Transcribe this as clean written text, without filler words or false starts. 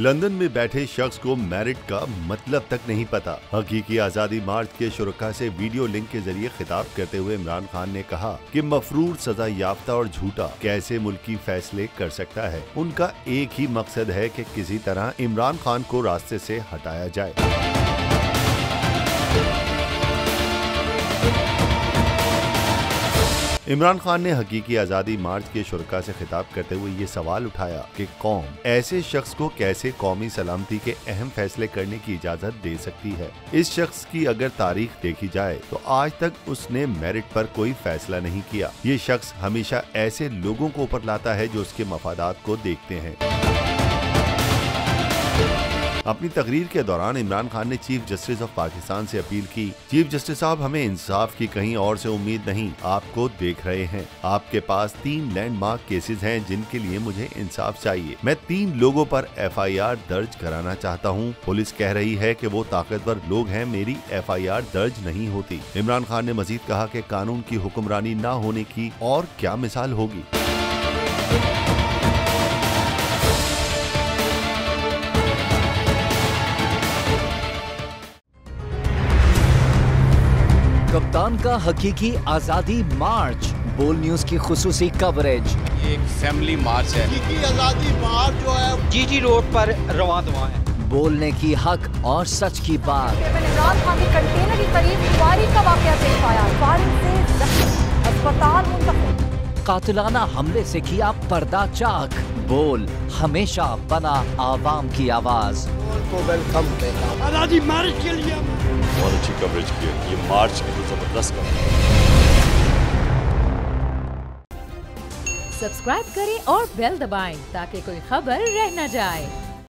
London में बैठे शख्स को मेरिट का मतलब तक नहीं पता। हकीकी आजादी मार्च के शुरका से वीडियो लिंक के जरिए खिताब करते हुए इमरान खान ने कहा कि मफरूर, सजा याफ्ता और झूठा कैसे मुल्की फैसले कर सकता है। उनका एक ही मकसद है कि किसी तरह इमरान खान को रास्ते से हटाया जाए। इमरान खान ने हकीकी आजादी मार्च के शुरका से खिताब करते हुए ये सवाल उठाया कि कौम ऐसे शख्स को कैसे कौमी सलामती के अहम फैसले करने की इजाजत दे सकती है। इस शख्स की अगर तारीख देखी जाए तो आज तक उसने मेरिट पर कोई फैसला नहीं किया। ये शख्स हमेशा ऐसे लोगों को ऊपर लाता है जो उसके मफादात को देखते हैं। अपनी तकरीर के दौरान इमरान खान ने चीफ जस्टिस ऑफ पाकिस्तान से अपील की, चीफ जस्टिस साहब, हमें इंसाफ की कहीं और से उम्मीद नहीं, आपको देख रहे हैं। आपके पास 3 लैंडमार्क केसेस हैं जिनके लिए मुझे इंसाफ चाहिए। मैं 3 लोगों पर FIR दर्ज कराना चाहता हूँ। पुलिस कह रही है कि वो ताकतवर लोग हैं, मेरी FIR दर्ज नहीं होती। इमरान खान ने मजीद कहा कि कानून की हुक्मरानी न होने की और क्या मिसाल होगी। कप्तान का हकीकी आजादी मार्च, बोल न्यूज की खुसूसी कवरेज। ये एक फैमिली मार्च है। हकीकी आजादी मार्च जो है GT रोड पर रवां दवा है। बोलने की हक और सच की बात। इमरान खान के कंटेनर के करीब फायरिंग का वाकया पेश आया। फायरिंग से जख्मी, अस्पताल मुंतकिल। कातिलाना हमले से किया पर्दा चाक। बोल हमेशा बना आवाम की आवाज। को वेलकम देगा आजादी मार्च के लिए बहुत अच्छी कवरेज की है। ये मार्च की तो जबरदस्त कवरेज। सब्सक्राइब करें और बेल दबाएं ताकि कोई खबर रह न जाए।